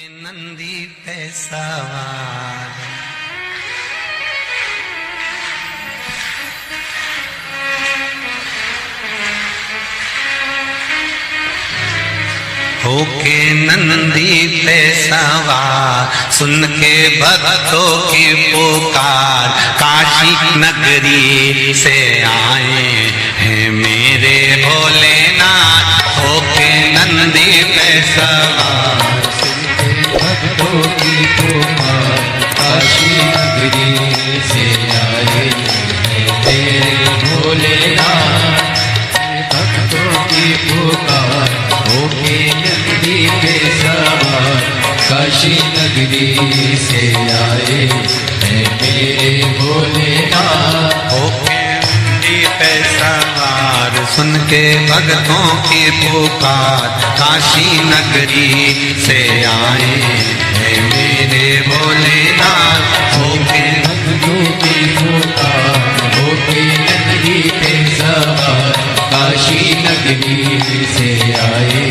नंदी पे सवार होके नंदी पे सवार, सुन के भक्तों की पुकार, काशी नगरी से आए हैं मेरे भोलेनाथ। होके नंदी पे सवार, भक्तों की पुकार, काशी नगरी से आए तेरे भोलेनाथ। भक्तों की पुकार, होके नंदी पे सवार, काशी नगरी से आए मेरे भोलेनाथ। होके नंदी पे सवार, सुन के भक्तों की पुकार, काशी नगरी से आए हैं मेरे भोलेनाथ। होके भक्तों की पुकार, होके नंदी पे सवार, काशी नगरी से आए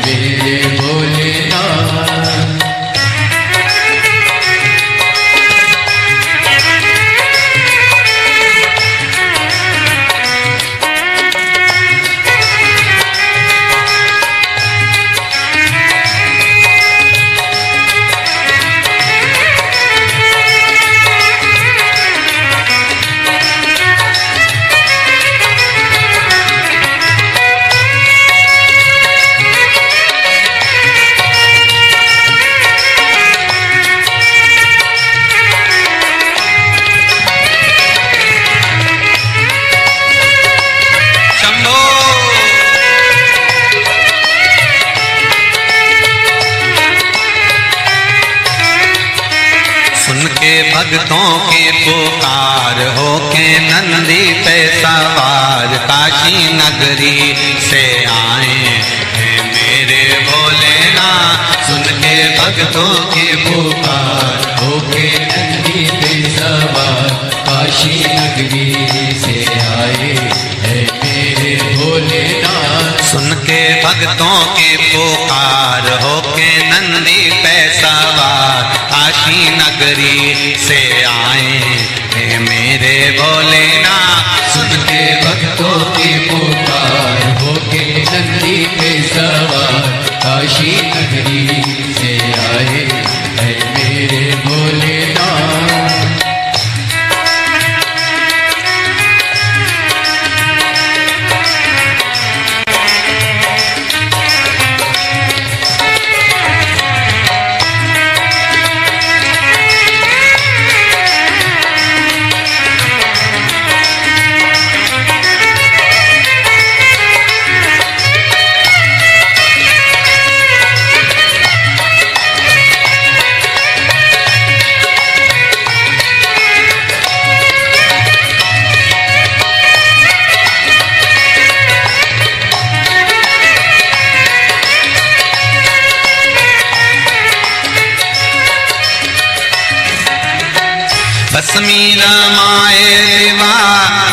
मेरे भोलेनाथ। भक्तों की पुकार, होके नंदी पे सवार, काशी नगरी से आए हैं मेरे भोलेनाथ। सुन के भक्तों की पुकार, होके नंदी पे सवार, काशी नगरी से आए हैं मेरे भोलेनाथ। सुन के भक्तों की पुकार, होके नंदी पे सवार, काशी नगरी से आए हैं मेरे भोलेनाथ। सुन के भक्तों की पुकार, होके नंदी पे सवार, काशी नगरी से आए हैं मेरे भोलेनाथ। भस्मी रमाए देवा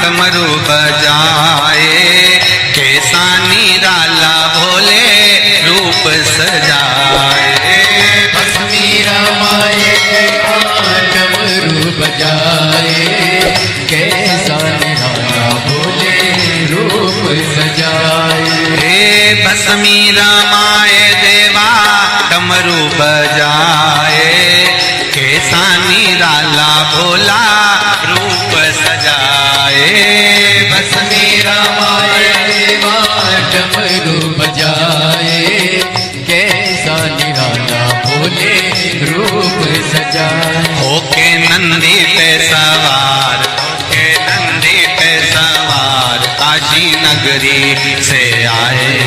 डमरू बजाए, कैसा निराला भोले रूप सजाए। भस्मी रमाए देवा डमरू बजाए, कैसा निराला भोले रूप सजाए। भस्मी रमाए देवा डमरू बजाए, कैसा निराला भोला रूप सजाए। भस्मी रमाए देवा डमरू बजाए, कैसा निराला भोले रूप सजाए। होके नंदी पे सवार, होके नंदी पे सवार, काशी नगरी से आए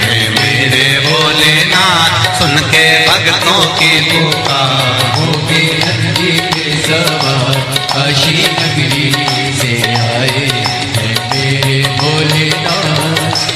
हैं मेरे भोलेनाथ। सुन के भक्तों की पुकार, होके नंदी पे सवार, काशी नगरी से आए हैं मेरे भोलेनाथ।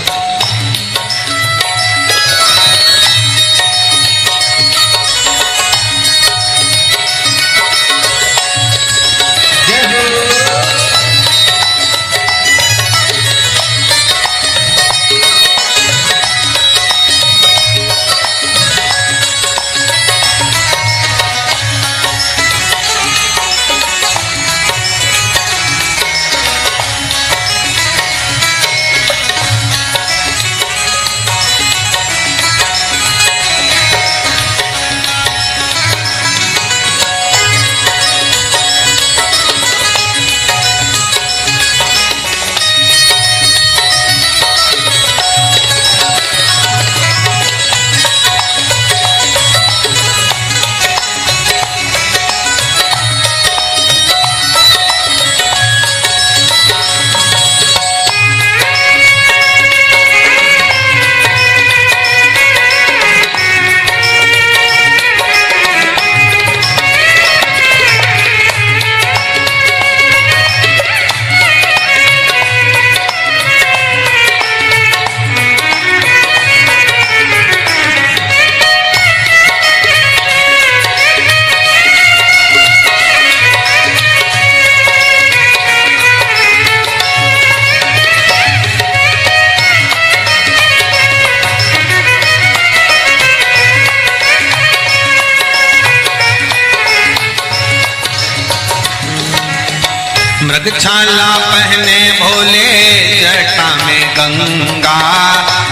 मृगछाला पहने भोले जटा में गंगा,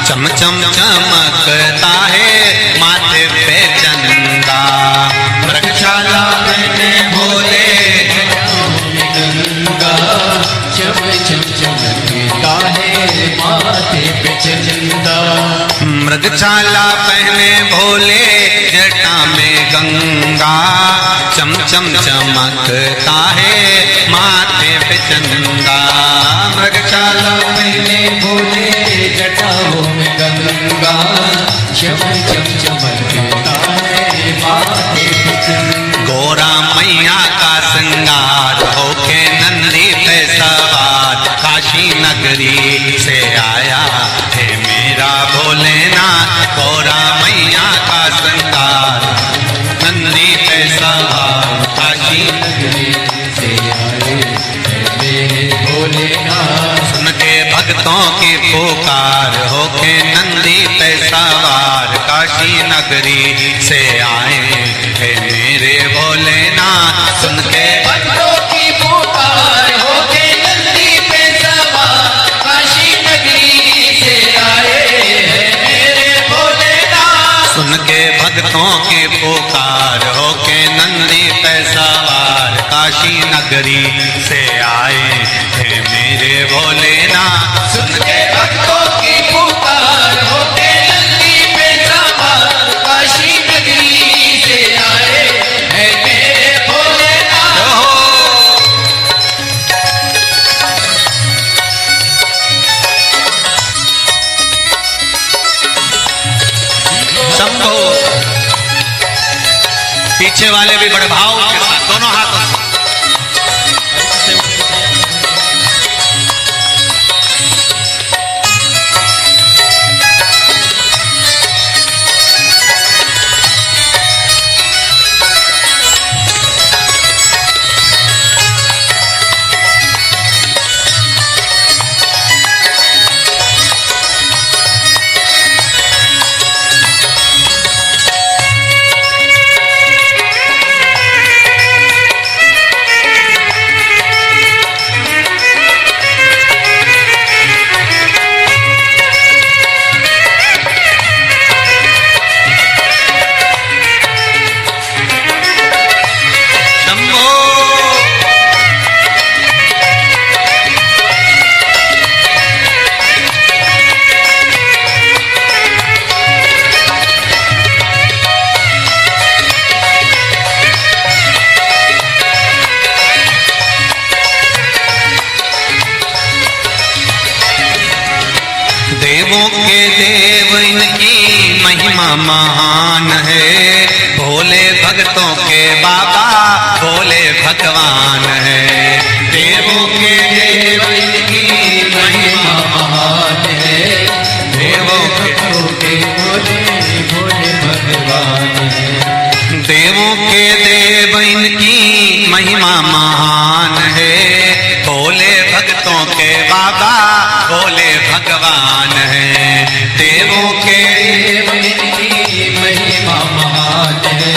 चम चम चमकता है माथे पे चंदा। मृगछाला पहने भोले गंगा, चम चम चमकता है माथे पे चंदा। मृगछाला पहने भोले जटा में गंगा, चम चम चमकता है माथे पे चंदा। मृगछाला पहने भोले जटाओं में गंगा, चम चम चमकता है माथे पे चंदा। गोरा मैया का श्रृंगार होके नंदी पे सवार, काशी नगरी से आया है मेरा भोलेनाथ। गोरा मैया का श्रृंगार नंदी पे सवार, काशी नगरी से आए है मेरे भोलेनाथ। सुन के भक्तों की पुकार होके नंदी पे सवार, काशी नगरी से आए है मेरे भोलेनाथ। सुन के भक्तों की पुकार होके नंदी पे सवार, काशी नगरी से आए हैं मेरे भोलेनाथ। सुन के भक्तों की पुकार होके नंदी पे सवार, काशी नगरी से आए हैं मेरे भोलेनाथ। सुन के भक्तों की पुकार होके नंदी पे सवार, काशी नगरी से आए हैं मेरे भोलेनाथ। शंभो। पीछे वाले भी बड़े भाव के साथ दोनों हाथों से देवों के देव इनकी महिमा महान है, भोले भक्तों के बाबा भोले भगवान है। देवों के देव इनकी महिमा महान है, देवों के भोले भोले भगवान है। देवों के देव इनकी महिमा महान है, भोले भक्तों के बाबा भोले भगवान है। देवों के देव इनकी महिमा महान है,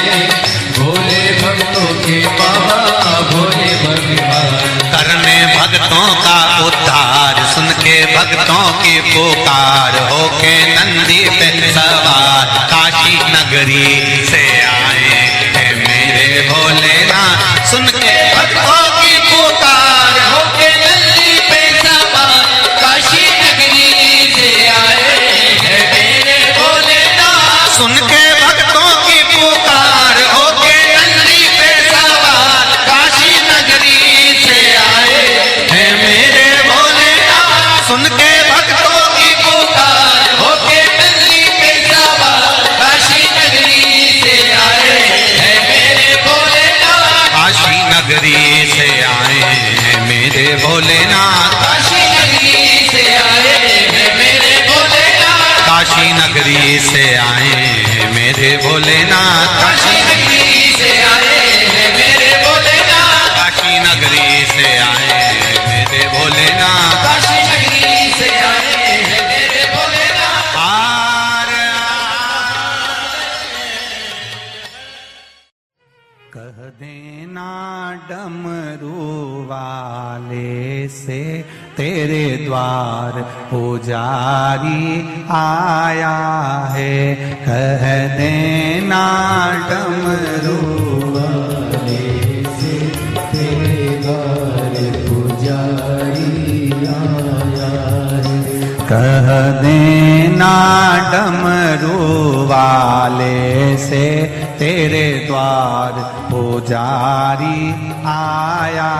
भोले भक्तों के बाबा भोले भगवान। करने भक्तों का उद्धार, सुन के भक्तों की पुकार होके नंदी पे सवार, काशी नगरी से आए हैं मेरे भोलेनाथ। सुन के भक्तों की पुकार होके नंदी पे सवार, काशी नगरी से आए हैं मेरे भोलेनाथ। सुन के भक्तों की पुकार होके नंदी पे सवार, काशी नगरी से आए हैं मेरे भोलेनाथ। सुन के भक्तों की पुकार होके नंदी पे सवार, काशी नगरी से आए हैं मेरे भोलेनाथ। काशी नगरी से आए हैं मेरे भोलेनाथ। काशी नगरी से आए हैं मेरे भोलेनाथ। काशी नगरी से आए हैं मेरे भोलेनाथ। काशी नगरी से आए हैं मेरे भोलेनाथ। काशी नगरी से आए हैं मेरे भोलेनाथ। काशी नगरी से आए हैं मेरे भोलेनाथ। आर कह देना डमरू वाले से तेरे द्वार पुजारी आया है। कह देना डमरू वाले से तेरे द्वार पुजारी आया है। कह देना डमरू वाले से तेरे द्वार पुजारी आया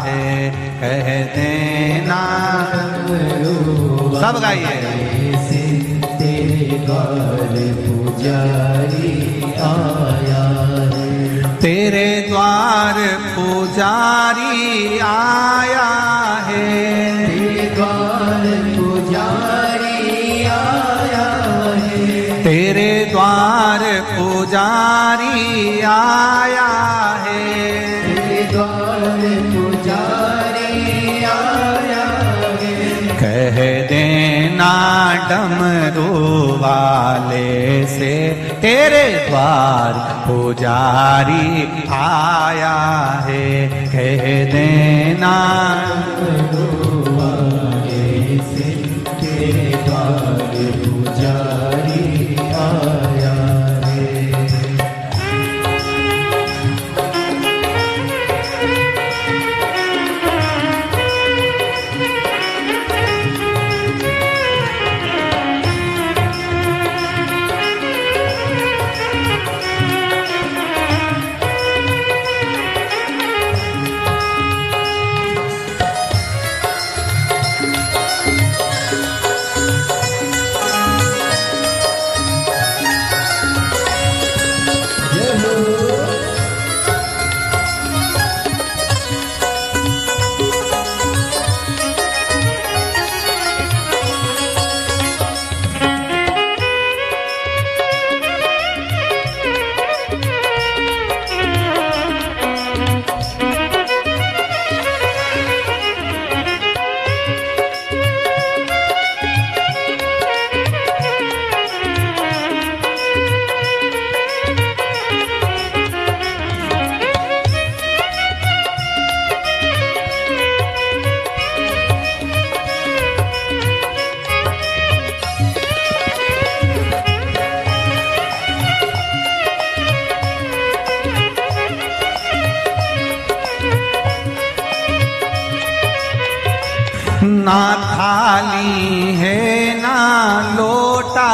है। कह देना सब गाइए से तेरे द्वार पुजारी आया है। तेरे द्वार पुजारी आया है। तेरे द्वार पुजारी आया है। तेरे द्वार पुजारी आया है। तेरे द्वार पुजारी आया है। कह देना डमरू वाले से तेरे द्वार पुजारी आया है। कह देना डमरू वाले से तेरे द्वार पुजारी आया है। ना थाली है ना लोटा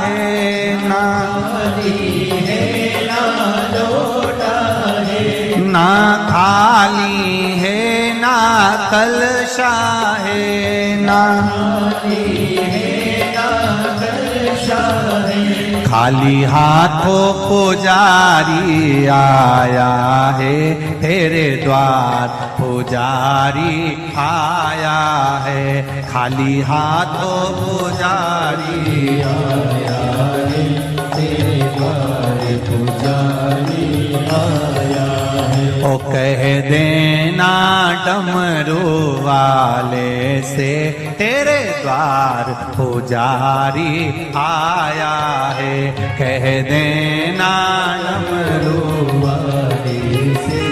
है। ना थाली है ना लोटा है। ना थाली है ना कलशा है। ना थाली है ना कलशा है। खाली हाथों पुजारी आया है। तेरे द्वार पुजारी आया है। खाली हाथों पुजारी आया है। तेरे द्वार पुजारी आया है। ओ कह देना डमरू वाले से तेरे द्वार पुजारी आया है। कह देना डमरू वाले से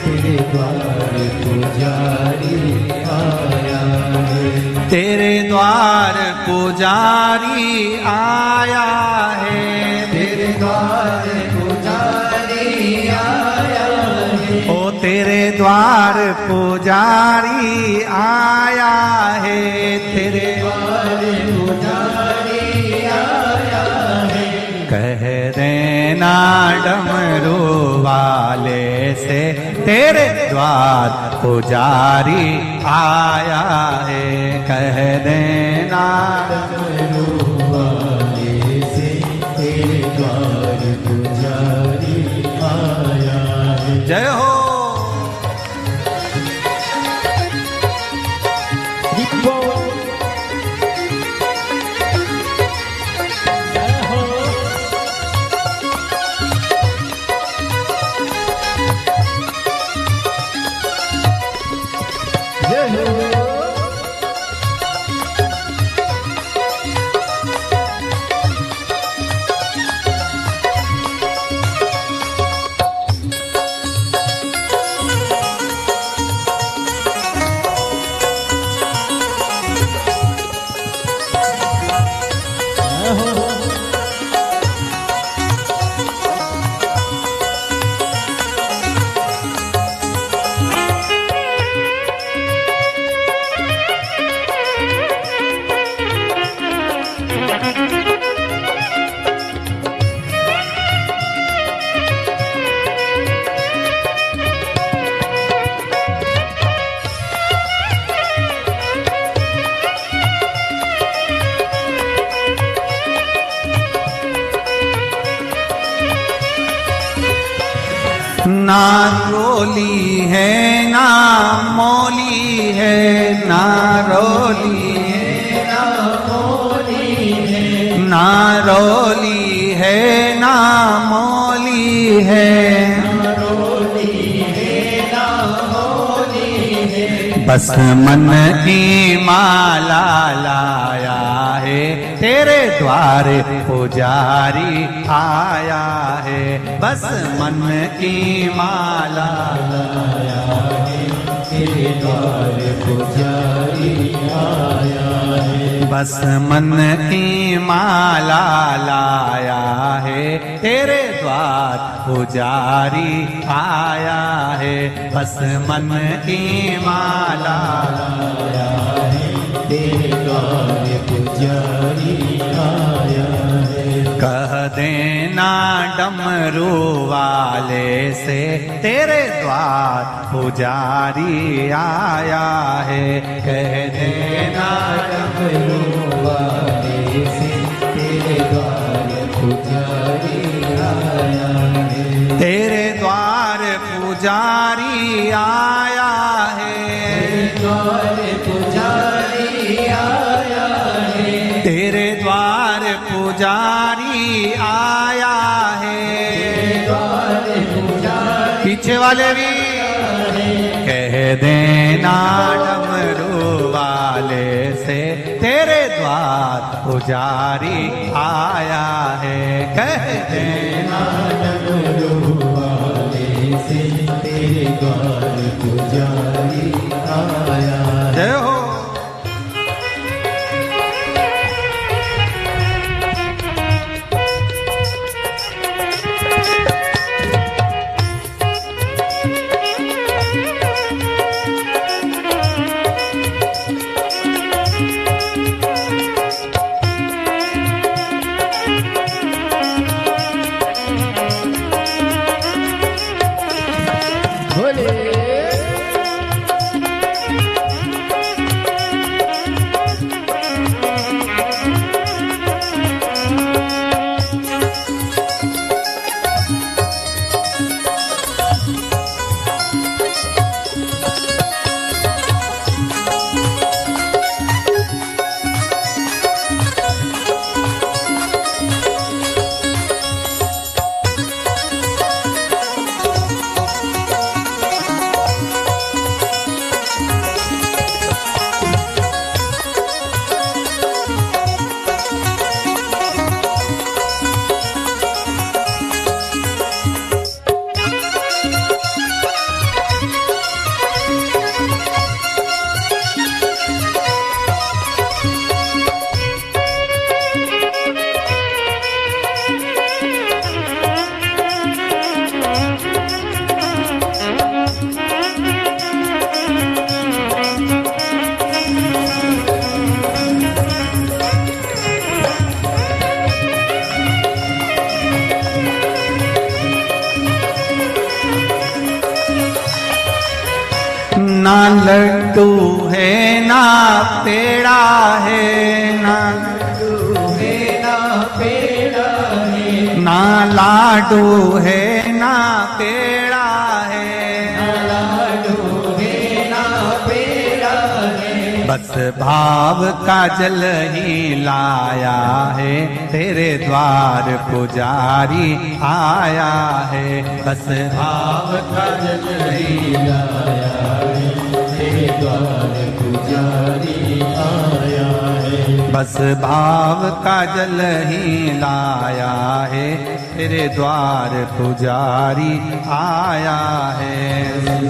तेरे द्वार पुजारी आया है। तेरे द्वार पुजारी आया है। तेरे द्वार पुजारी आया है। ओ तेरे द्वार पुजारी आया है। तेरे द्वार पुजारी आया है। कह देना डमरू वाले से तेरे द्वार पुजारी आया है। कह देना डमरू वाले से तेरे द्वार पुजारी आया है। जय हो। ना रोली है ना मौली है, ना रोली है ना मौली है, ना रोली है ना मौली है, ना रोली है ना मौली है। बस मन की माला लाया है, तेरे द्वार पुजारी आया है। बस मन की माला लाया है, तेरे द्वार पुजारी आया है। बस मन की माला लाया है, तेरे द्वार पुजारी आया है। बस मन की माला लाया है, तेरे द्वार पुजारी आया है। कह देना डमरू वाले से, तेरे द्वार पुजारी आया है। कह देना डमरू वाले से, तेरे द्वार पुजारी आया है। तेरे द्वार पुजारी आया है, द्वार पुजारी आया है। तेरे द्वार पुजारी आया है, द्वार पुजारी। पीछे वाले भी कह देना डमरू वाले से, तेरे द्वार पुजारी आया है। कह देना डमरू वाले से, तेरे द्वार पुजारी आया है। जय हो। ना लड्डू है ना पेड़ा है, ना लड्डू है ना पेड़ा है, ना लाडू है ना पेड़ा है, ना लाडू है ना पेड़ा है। बस भाव का जल ही लाया है, तेरे द्वार पुजारी आया है। बस भाव का जल ही लाया है, तेरे द्वार पुजारी आया है। बस भाव का जल ही लाया है, तेरे द्वार पुजारी आया है।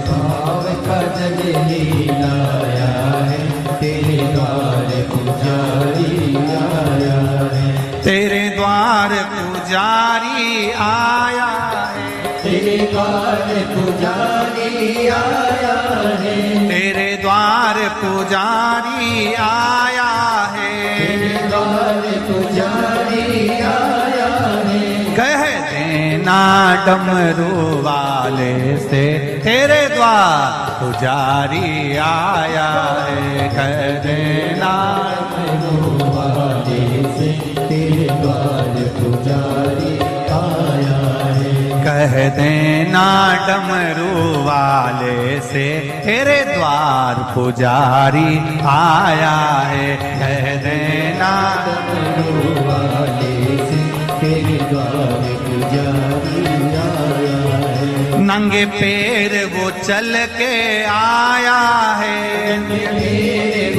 भाव का जल ही लाया है, तेरे द्वार पुजारी आया है। तेरे द्वार पुजारी आया है, तेरे द्वार पुजारी आया है। तेरे द्वार पुजारी आया है, तेरे द्वार पुजारी आया है। कह देना डमरू वाले से, तेरे द्वार पुजारी आया है। कह देना डमरू वाले से, तेरे द्वार पुजारी आया है। कह देना डमरू वाले से तेरे द्वार पुजारी आया है। कह देना डमरू वाले से तेरे द्वार पुजारी आया है। नंगे पैर वो चल के आया है।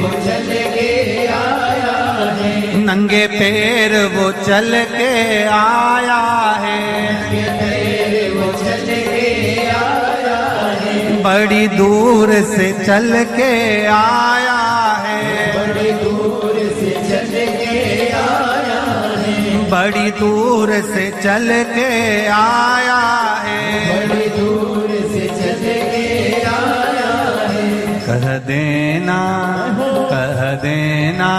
वो चल के आया है। नंगे पैर वो चल के आया है। वो चल के आया है। बड़ी दूर से चल के आया है। बड़ी दूर से चल के आया है। बड़ी दूर से चल के आया है। बड़ी दूर से चल के आया है। कह देना, कह देना,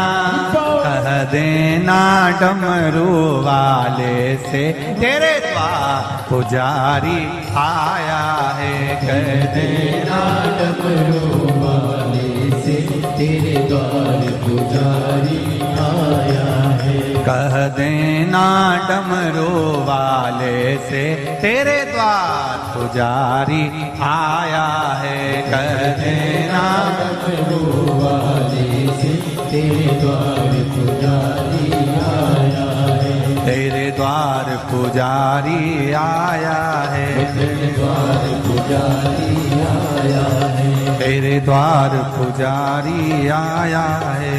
कह देना डमरू वाले से तेरे द्वार पुजारी आया है। कह देना डमरू वाले से तेरे द्वार पुजारी आया है। कह देना डमरू वाले से तेरे द्वार पुजारी आया है। कह देना डमरू वाले से तेरे द्वार पुजारी आया है। तेरे द्वार पुजारी आया है। तेरे द्वार पुजारी आया है। तेरे द्वार पुजारी आया है।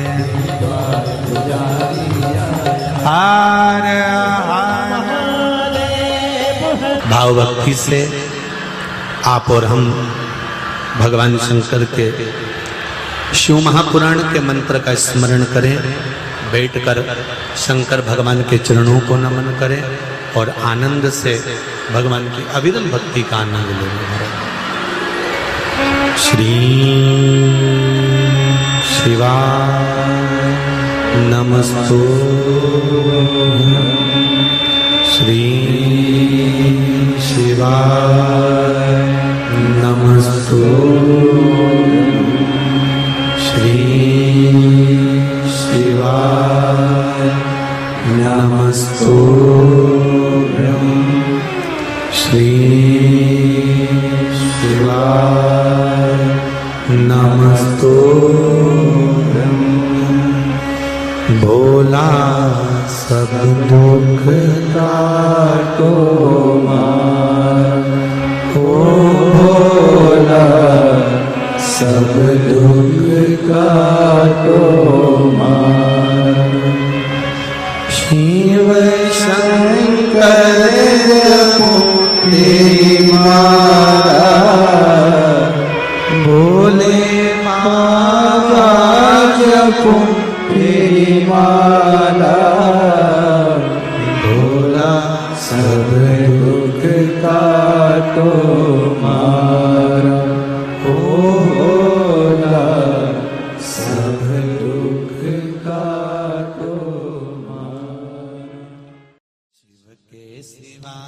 द्वार पुजारी आया है। हार हार भाव भक्ति से आप और हम भगवान शंकर के शिव महापुराण के मंत्र का स्मरण करें। बैठकर शंकर भगवान के चरणों को नमन करें और आनंद से भगवान की अविरल भक्ति का आनंद लें। श्री शिवाय नमस्तुभ्यं। श्री शिवाय नमस्तुभ्यं। श्री शिवाय नमस्तुभ्यं। श्री शिवाय नमस्तुभ्यं। भोला सब दुख काटो मार। ओ भोला सब दुख काटो मार। शिव शंकर तेरी मारा। भोले बाबा जपो तेरी माला। भोला सब दुख काटो मारा। ओ भोला सब दुख काटो मारा। शिव के सिवा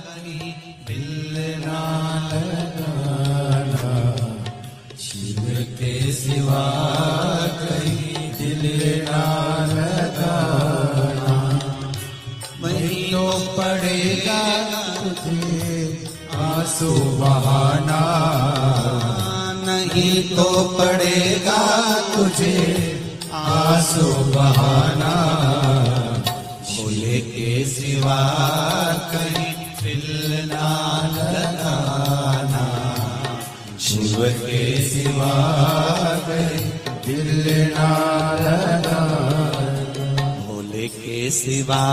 कहीं दिल ना लगाना। शिव के सिवा कहीं दिल ना लगाना। वही तो पड़ेगा तुझे आंसू बहाना। नहीं तो पड़ेगा तुझे आंसू बहाना। भोले के सिवा कहीं दिल ना लगाना। शिव के सिवा कहीं दिल ना लगाना। भोले के सिवा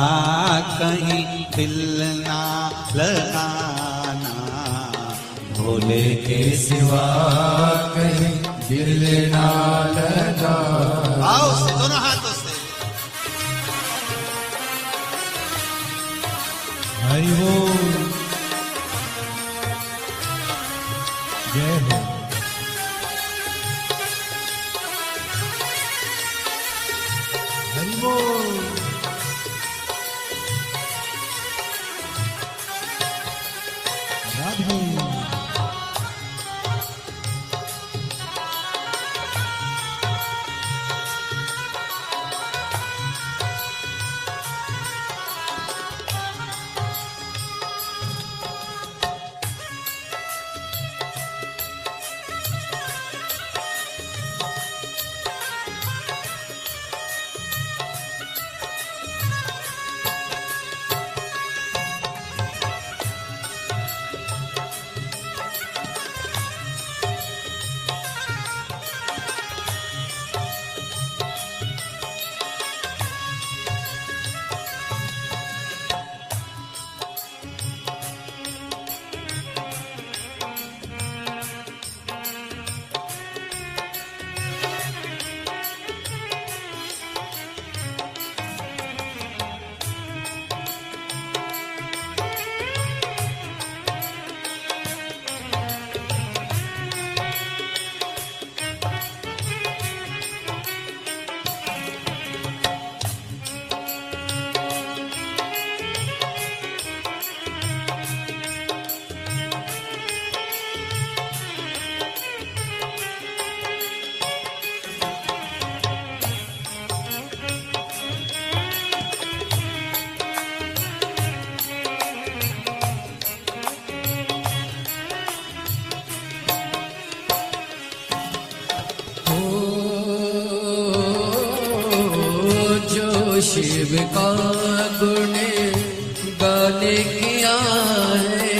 कहीं दिल ना लगाना। भोले के सिवा कहीं दिल ना लगाना। आओ से दोनों हाथों से। हरि बोल। जय हो। हरि बोल। राधे। शिव का गुण गाने किया है,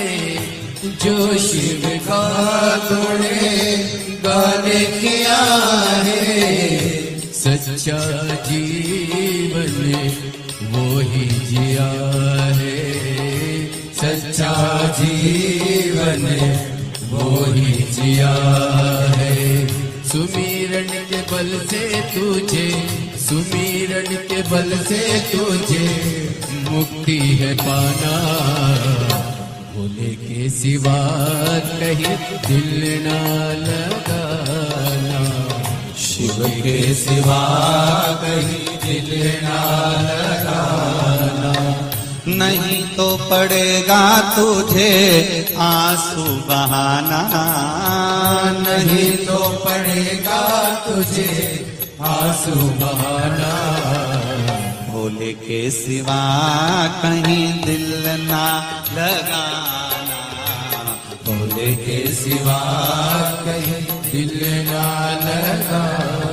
जो शिव का गुण गाने किया है, सच्चा जीवन वो ही जिया है, सच्चा जीवन वो ही जिया है। सुमिरन के बल से तुझे, सुमिरन के बल से तुझे मुक्ति है पाना, भोले के सिवा कहीं दिल ना लगाना, शिव के सिवा कहीं दिल ना लगाना। नहीं तो पड़ेगा तुझे आंसू बहाना, नहीं तो पड़ेगा तुझे आंसू बहाना, भोले के सिवा कहीं दिल ना लगाना, भोले के सिवा कहीं दिल ना लगाना।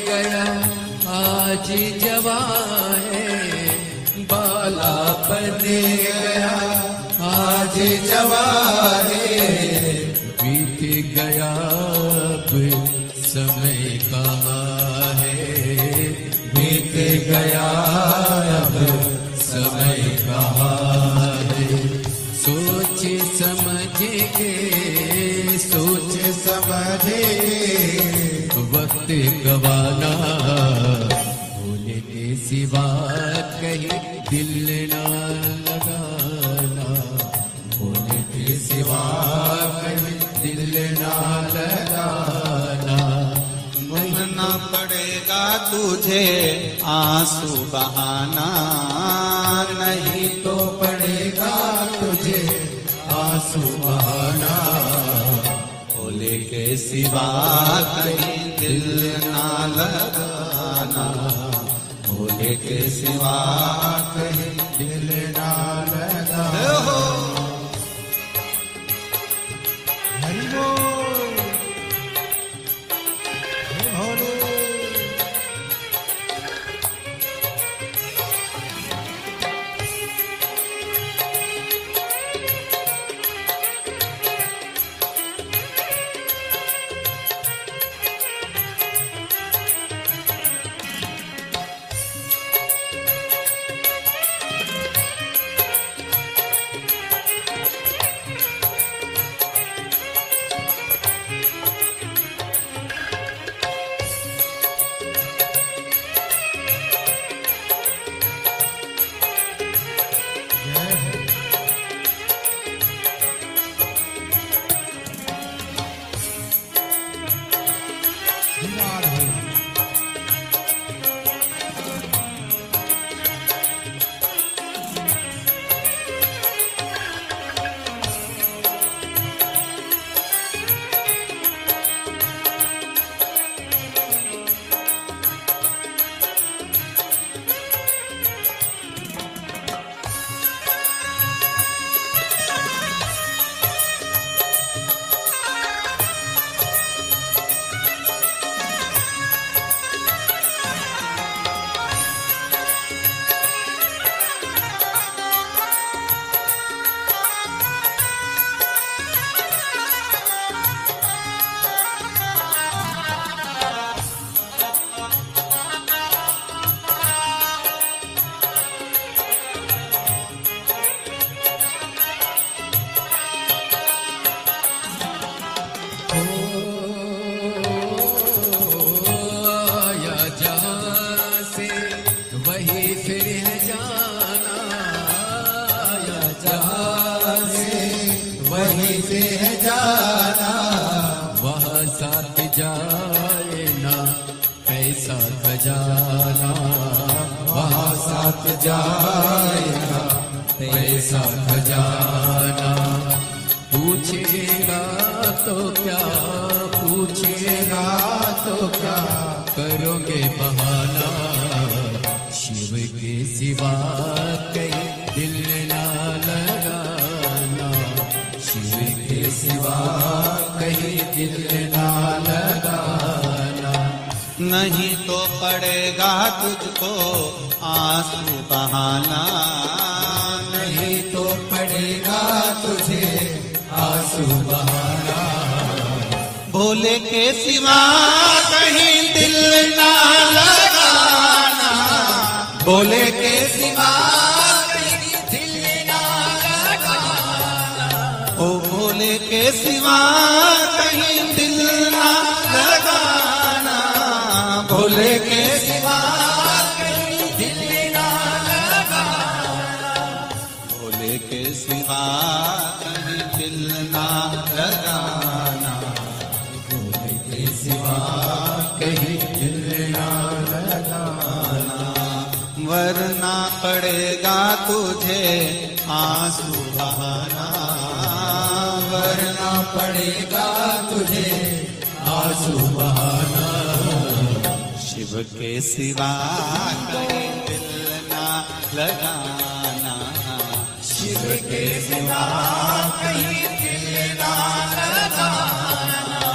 गया आज जवान है, बालापन गया आज जवान है, बीत गया अब समय कहाँ है, बीत गया अब समय कहाँ है। सोच समझ के, सोच समझ के वक्त गवाना, भोले के सिवा कहीं दिल ना लगाना, भोले के सिवा कहीं दिल ना लगाना। भूलना पड़ेगा तुझे आंसू बहाना, नहीं तो पड़ेगा तुझे आंसू बहाना, भोले के सिवा कहीं दिल ना लगाना, भोले के सिवा कहीं दिल ना लगाना। हरि बोल भोले। जाना, वहाँ साथ जाएगा पैसा खजाना। पूछेगा तो क्या, पूछेगा तो क्या, करोगे बहाना। शिव के सिवा कहीं दिल ना लगाना, शिव के सिवा कहीं दिल ना लगाना। नहीं तो पड़ेगा तुझको आंसू बहाना, नहीं तो पड़ेगा तुझे आंसू बहाना। भोले के सिवा कहीं दिल ना लगाना, भोले के सिवा कहीं दिल ना लगाना। ओ भोले के सिवा कहीं दिल ना लगाना, भोले के सिवा कहीं दिल ना लगाना। भोले के सिवा कहीं दिल ना लगाना, भोले के सिवा कहीं दिल ना लगाना। वरना पड़ेगा तुझे आंसू बहाना, वरना पड़ेगा तुझे आंसू बहाना। शिव के सिवा कहीं दिल ना लगाना, शिव के सिवा कहीं दिल ना लगाना।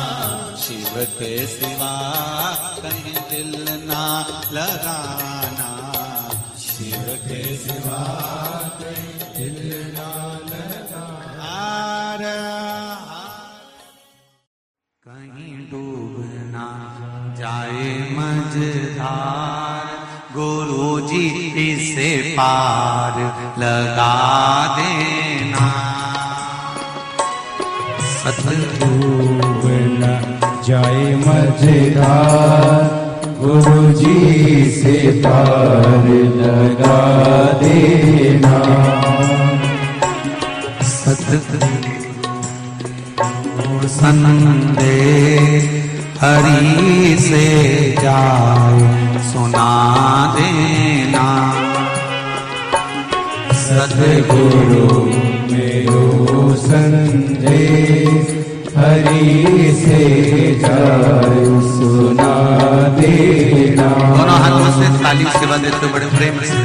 शिव के सिवा कहीं दिल ना लगाना, शिव के सिवा कहीं दिल ना लगाना। कहीं डूब ना जाए मझधार, गुरुजी इसे पार लगा देना। डूब न जाए मझधार, गुरुजी से पार लगा देना। सतगुरु संदेश हरि से जाए सुना देना। सतगुरु मेरो संदेश हरि से जाए सुना देना। दोनों हाथों से ताली सेवा देते बड़े प्रेम से।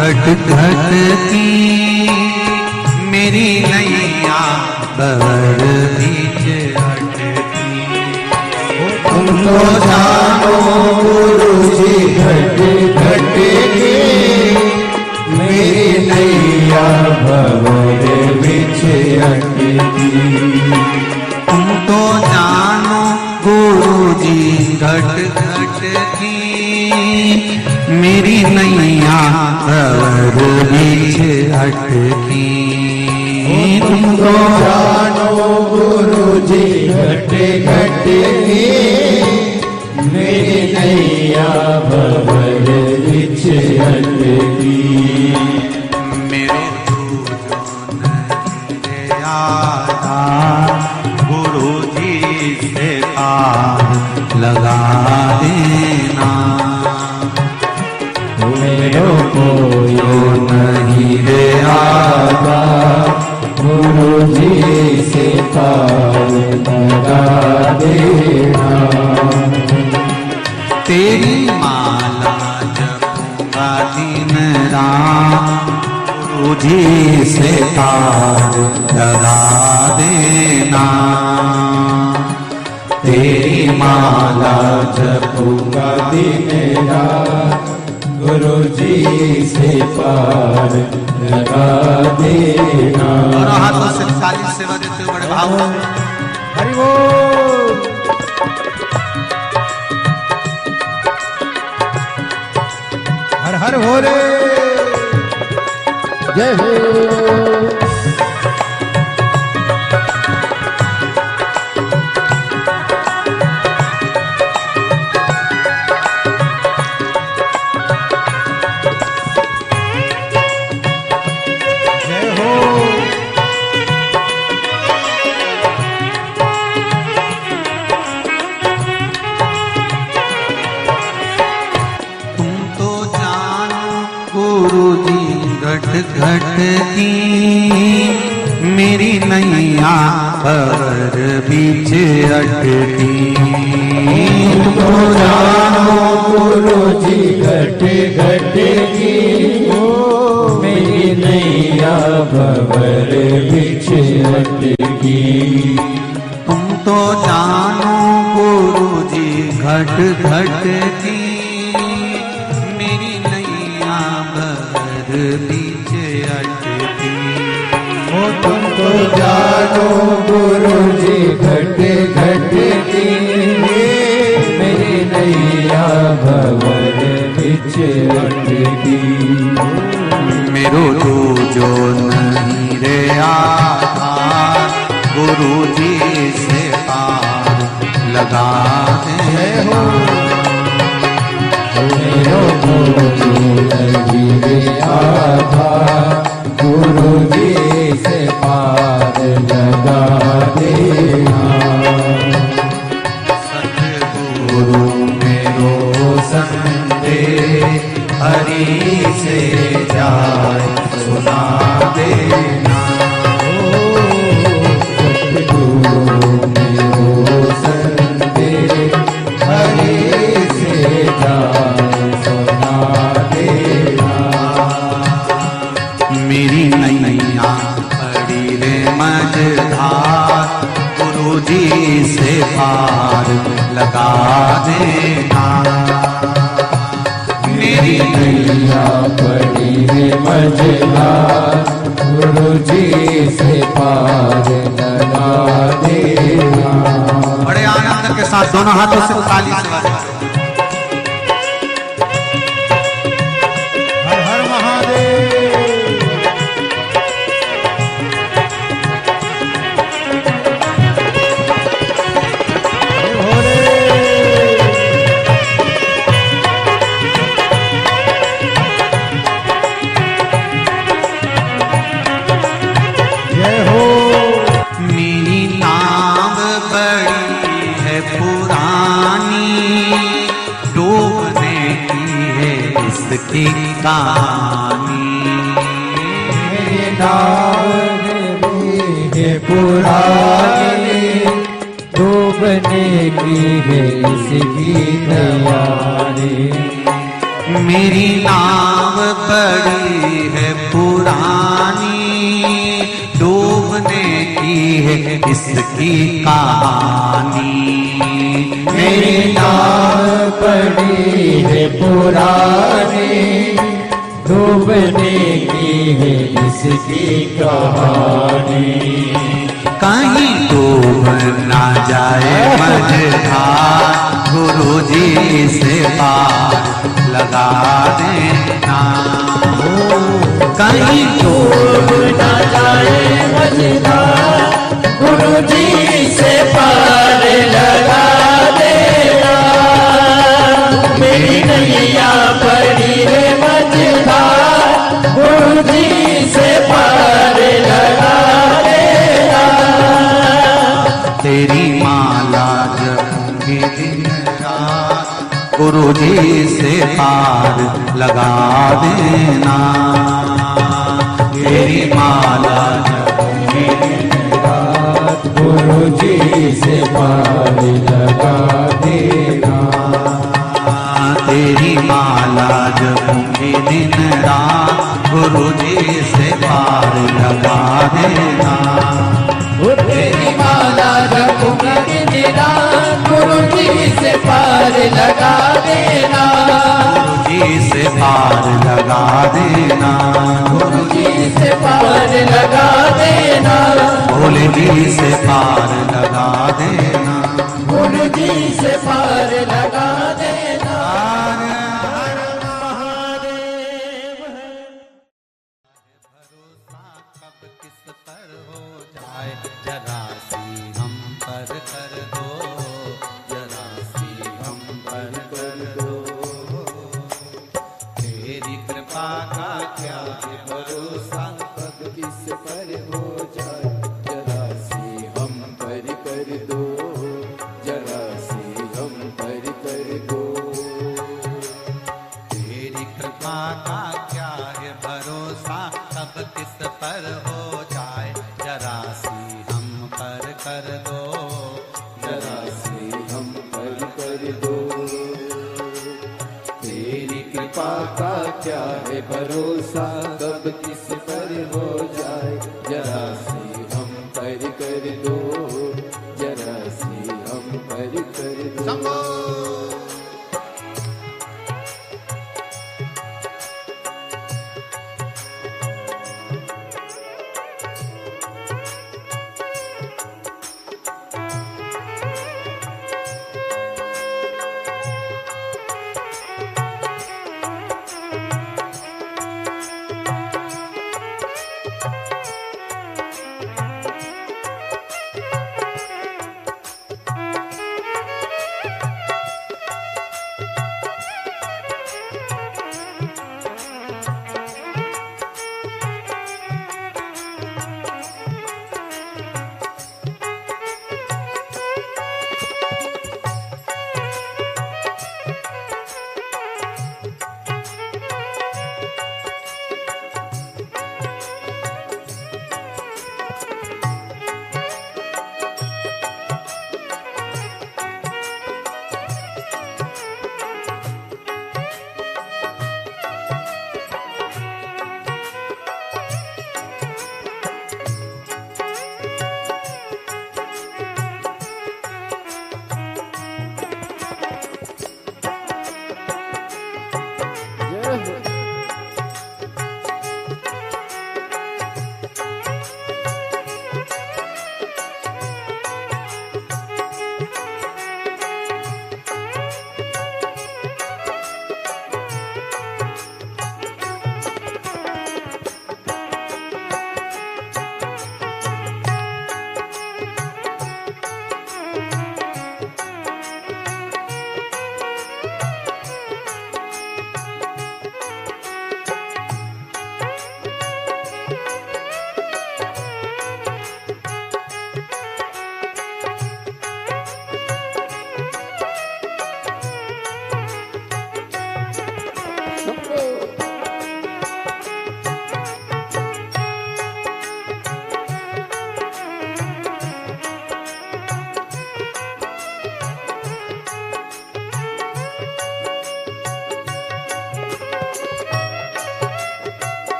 घट घट की मेरी नैया बड़ बीच अटकी। तुम तो जानो गुरुजी घट घट की मेरी नैया भंवर बिछ अटकी। तुम तो जानो गुरुजी घट घट की मेरी नैया भंवर बीच अटकी। तुम तो जानो गुरुजी घट घट की मेरी नैया भंवर बिछ अटकी। मेरे तुझो नहीं आता गुरुजी से पार लगा देना। मेरो कोई नहीं रे आता गुरुजी से पार लगा देना। तेरी माला जपूंगा दिन रात गुरुजी से पार लगा देना। तेरी माला जपूंगा दिन रात गुरु जी से पार लगा देना। दोनों हाथों से ताली सेवा देते हुए बड़े भाव हरि बोल। हर हर भोले जय हो। घट की मेरी नैया पर बीच अटकी। तो जानो गुरु जी घट घट की मेरी नैया भंवर बीच अटकी। तुम तो जानो गुरु जी घट घट की मेरी नैया भंवर बीच अटकी। ओ तुम तो जानो गुरु जी घट घट की मेरी नैया भंवर बीच अटकी। मेरो जो नहीं रे आधार गुरु जी से पार लगा दे हो। मेरो जो नहीं रे आधार गुरु जी से पार लगा देना। सतगुरु मेरो संदेश हरि से जाए सुना देना। सतगुरु मेरो संदेश हरि से जाए सुना देना। मेरी नैया पड़ी रे मझधार गुरु जी से पार लगा देना। मेरी नैया पड़ी है मझधार गुरु जी से पार लगा देना। बड़े आनंद के साथ दोनों हाथों से ताली से बजाएं। हर हर महादेव। मेरी नाव बड़ी है पुरानी डूबने की है इसकी कहानी। मेरी नाव है पुरानी डूबने की है इसकी तैयारी। मेरी नाव बड़ी है पुरानी डूबने की है इसकी कहानी। मेरी नाव बड़ी है पुरानी डूबने की है इसकी कहानी। कहीं डूब ना जाए मझधार गुरु जी से पार लगा देना। कहीं डूब ना जाए मझधार गुरु जी से पार लगा देना। मेरी नैया पड़ी है मझधार गुरु जी से पार लगा देना। तेरी माला जपूंगी दिन रात गुरु जी से पार लगा देना। तेरी माला जपूंगी दिन रात गुरु जी से पार लगा देना। तेरी माला जपूंगी दिन रात गुरु जी से पार लगा देना। तेरी माला जपूंगी दिन रात गुरु जी से पार लगा देना। गुरु जी से पार लगा देना, गुरु जी से पार लगा देना, भोले जी से पार लगा देना, गुरु जी से पार लगा देना। भरोसा कब किस पर हो जाए, जरा सी हम पर कर दो, जरा सी हम पर कर दो। तेरी कृपा का क्या है भरोसा, कब किस पर हो जाए, जरा सी हम पर कर दो, जरा सी हम पर कर दो। तेरी कृपा का क्या है भरोसा, कब किस पर हो जाए, जरा सी हम पर कर दो, जरा सी हम पर कर दो। तेरी कृपा का क्या है भरोसा, कब किस पर हो जाए, जरा सी हम पर कर दो, जरा सी हम पर कर दो।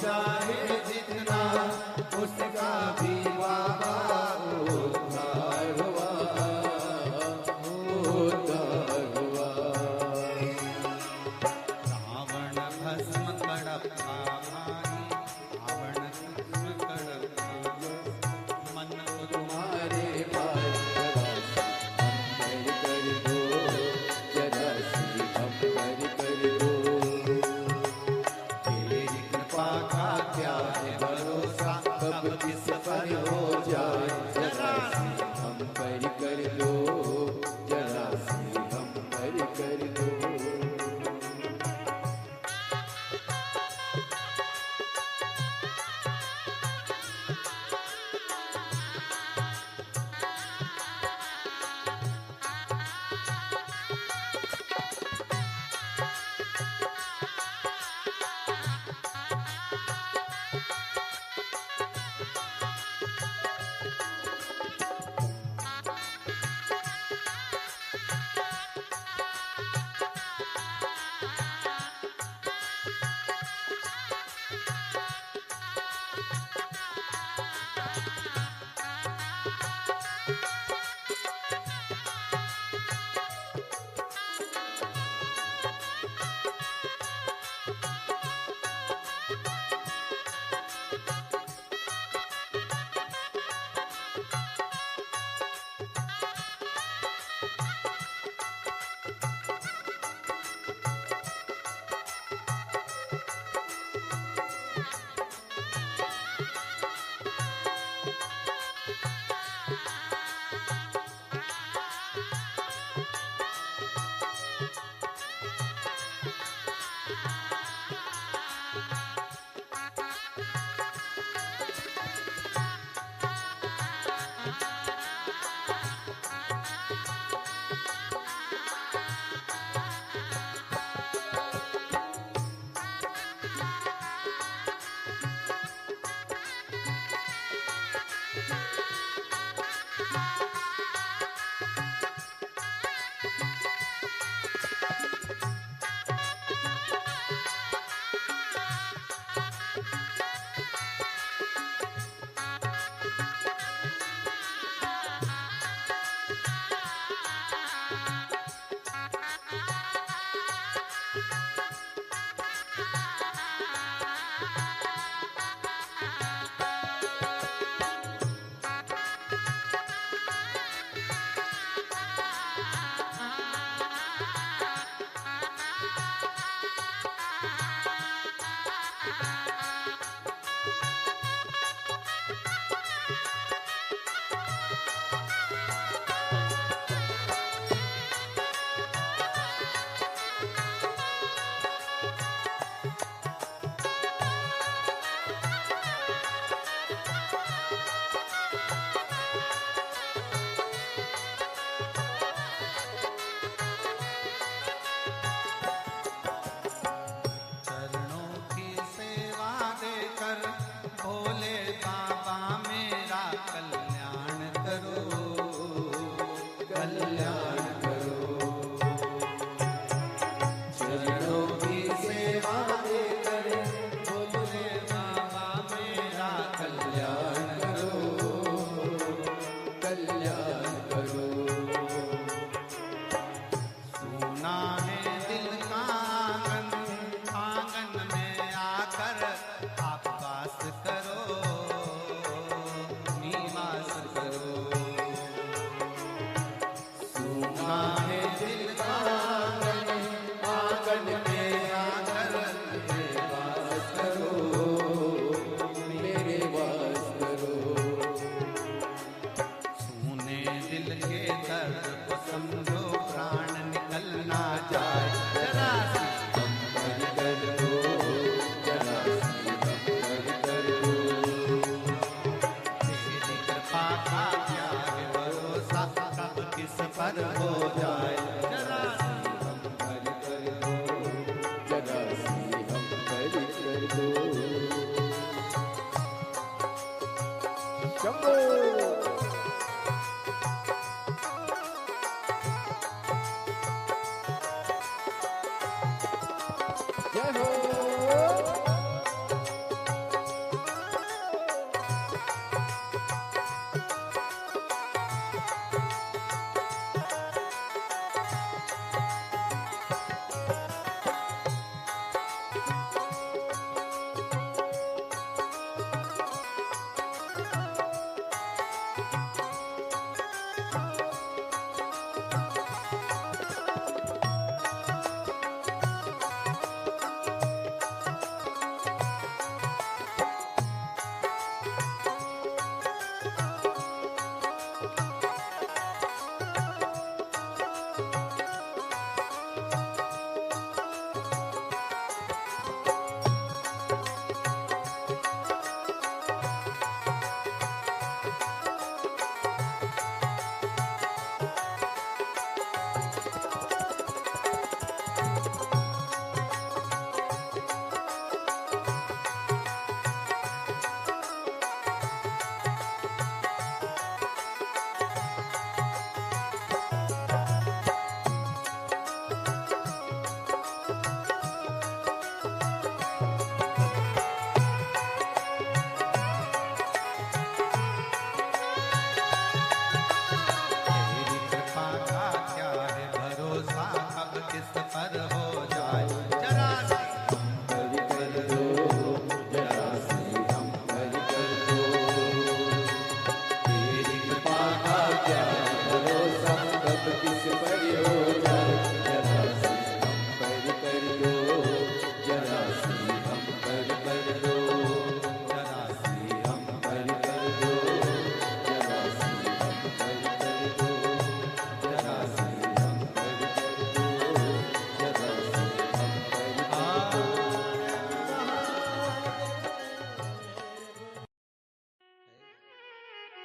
चाहे जितना उसका भी बाबा उद्धार हुआ, उद्धार हुआ। रावण भस्म कड़प्पा भाई, रावण भस्म कड़प्पा, मन को तुम्हारे पास जरा सी हम कर दो, तेरी कृपा का क्या है भरोसा, कब किस पर हो जाए, जरा सी हम कर दो, जरा सी हम कर दो।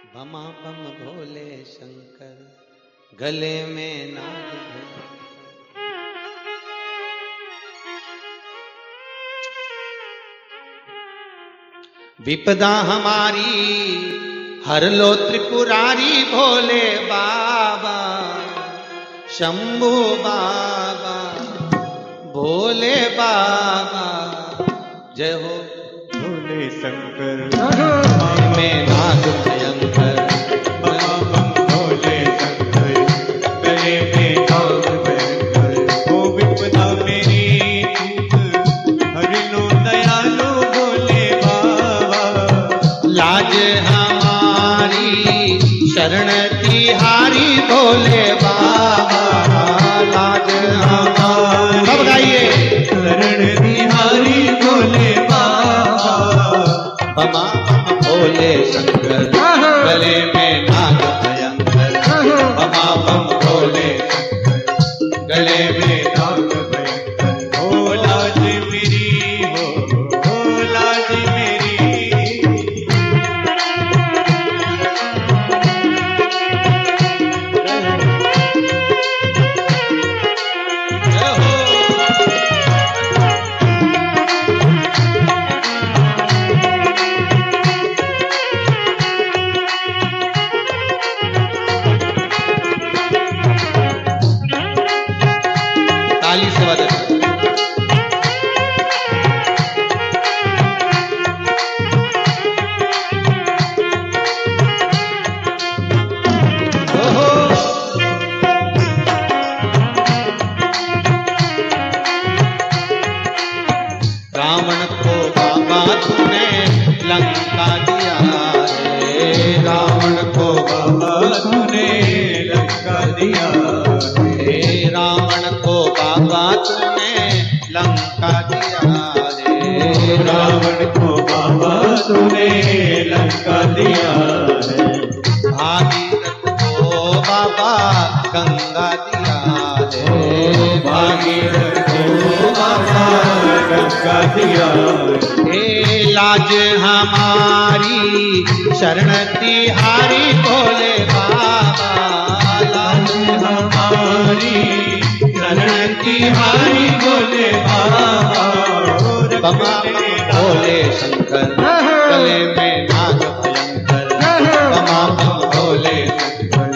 बमा बम भोले शंकर, गले में नाग भैंकर। विपदा हमारी हर लो त्रिपुरारी भोले बाबा, शंभू बाबा, भोले बाबा, जय हो भोले शंकर में नाग भयंकर। भोले शंकर गले में नाग भयंकर। ओ विपदा मेरी हर लो दयालु भोले बाबा, लाज हमारी शरण तिहारी भोले बाबा, लाज हमारी। सब गाइए। शरण तिहारी भोले बाबा, बमा बम भोले शंकर, गले में नाग भयंकर। बमा बम भोले शंकर, गले में नाग भयंकर। ओ लाज मेरी हो लाज मेरी। जय हो। ताली से बजाते। ओहो। रावण को बाबा तूने लंका दिया रे, रावण को बाबा तूने लंका दिया रे, रावण को बाबा तूने लंका दिया रे, रावण को बाबा तूने लंका दिया है। भागीरथ को बाबा गंगा दिया रे, भागीरथ को बाबा गंगा दिया हे लाज हमारी शरण तिहारी भोले बाबा, लाज हमारी शरण तिहारी भोले बाबा। बमा भोले शंकर, गले में नाग भयंकर। बमा बम भोले शंकर,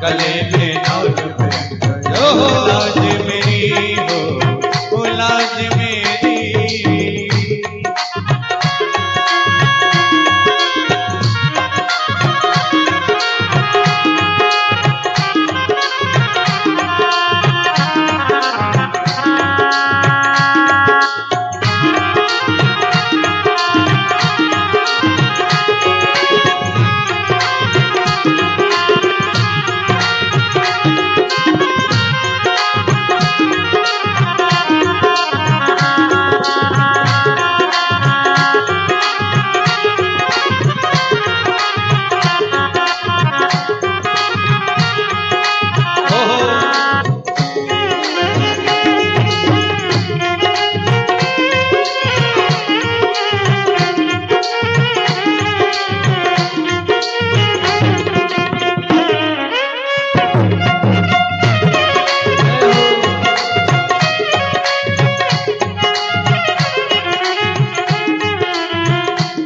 गले में नाग भयंकर। ओहो। लाज मेरी हो लाज मेरी।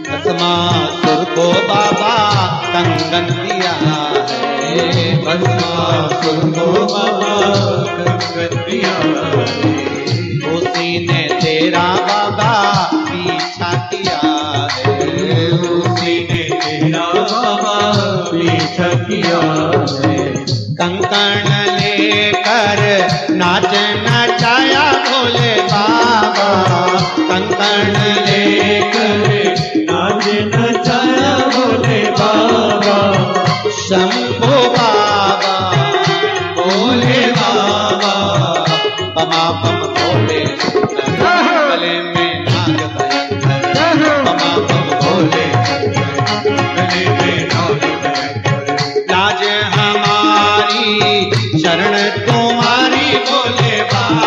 भस्मासुर को बाबा कंगन दिया है, भस्मासुर को बाबा कंगन दिया है। उसी ने तेरा बाबा पीछा किया है, उसी ने तेरा बाबा पीछा किया है। कंकण लेकर नाच नचाया भोले बाबा, कंकण लेकर नाच नचाया भोले बाबा। शंभो बाबा, भोले बाबा, बमा बम भोले शंकर, गले में नाग भयंकर। बमा बम भोले शंकर, गले में नाग भयंकर। लाज हमारी शरण तुम्हारी भोले बाबा,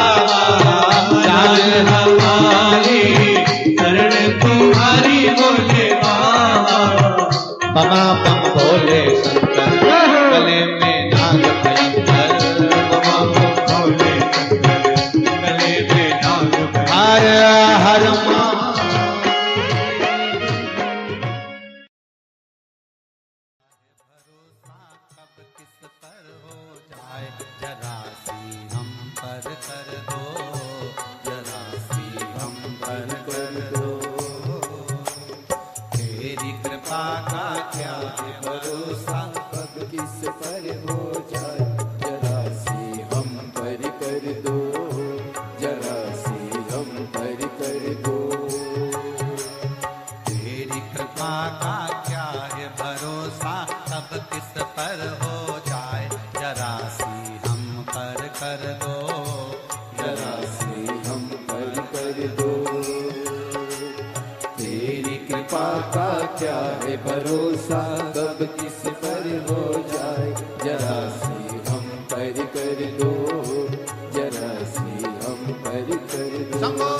का क्या है भरोसा, कब किस पर हो जाए, जरा सी हम पर कर दो, जरा सी हम पर कर दो। तेरी कृपा का क्या है भरोसा, कब किस पर हो जाए, जरा सी हम पर कर दो, जरा सी हम पर कर दो। तेरी कृपा का क्या है भरोसा, कब किस पर हो जाए, जरा सी हम पर कर दो, जरा सी हम पर कर दो।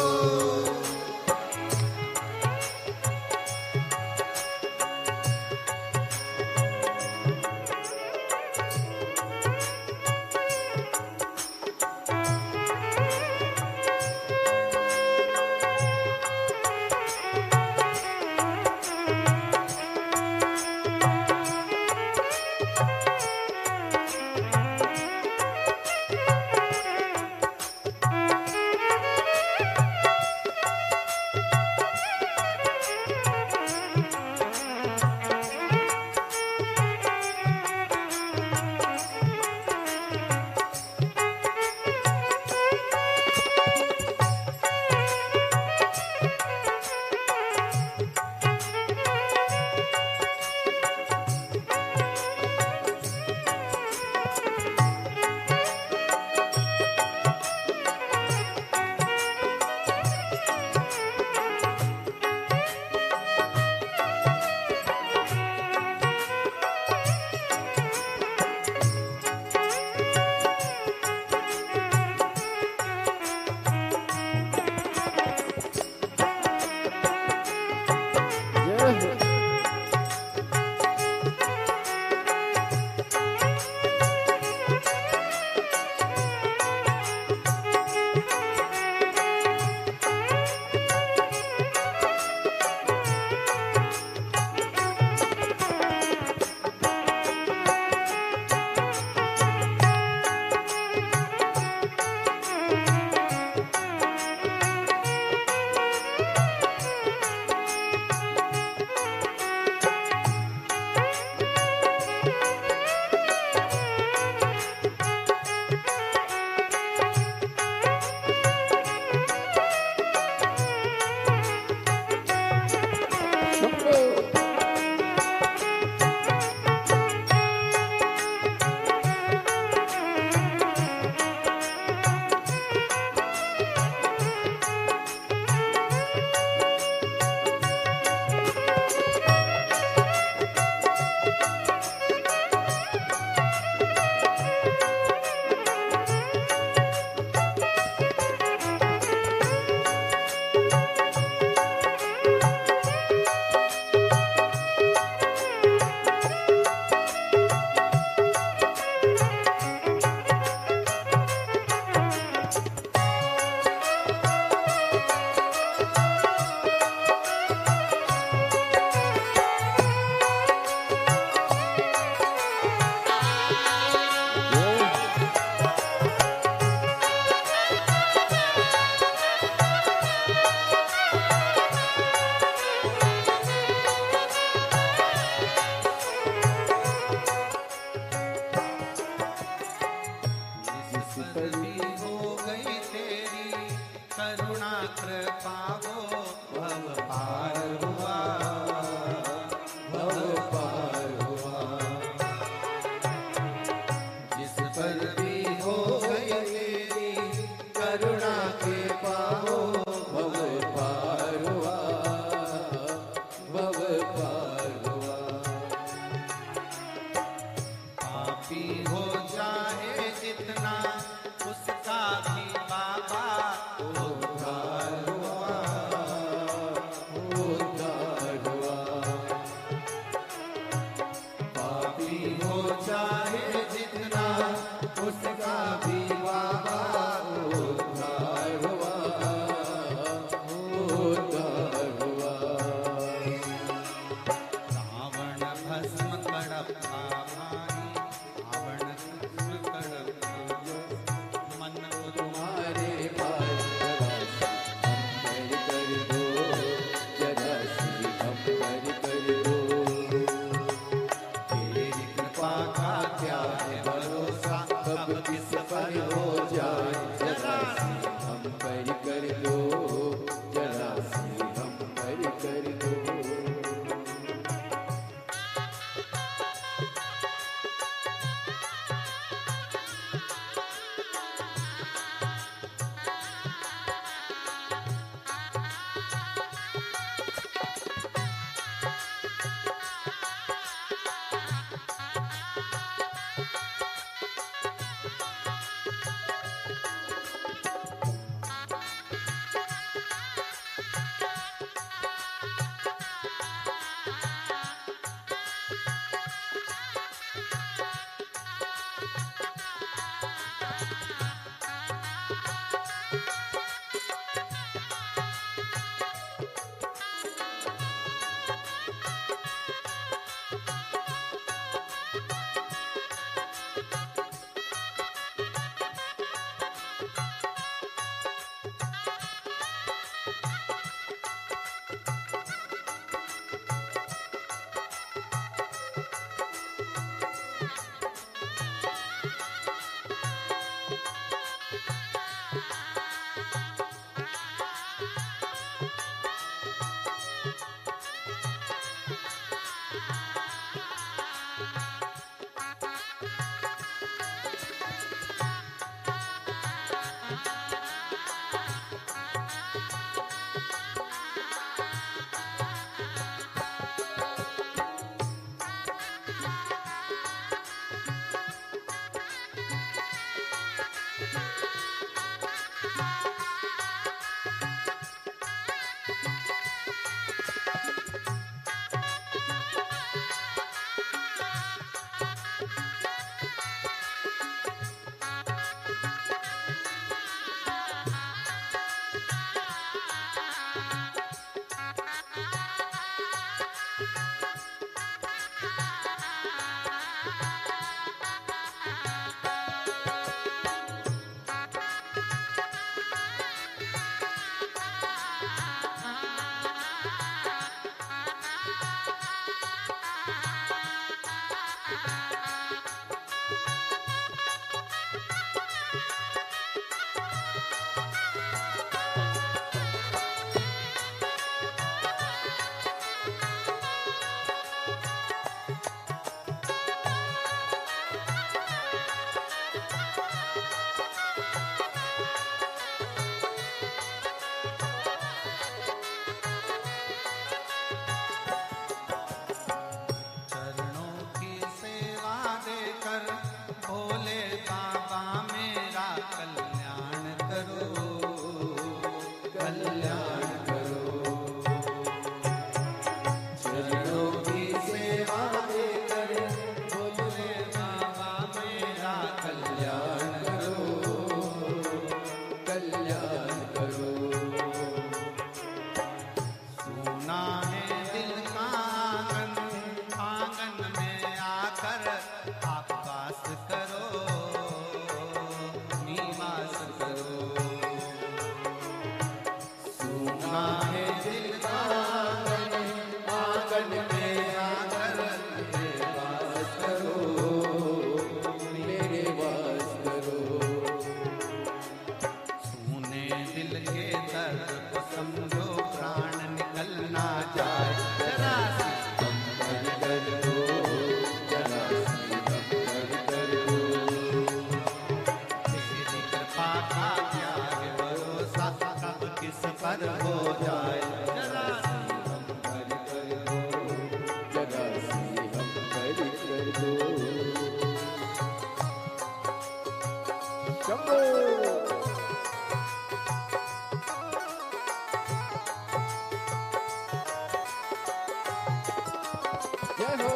जय हो।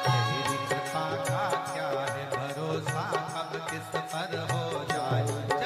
तेरी कृपा का क्या है भरोसा, कब किस पर हो जाए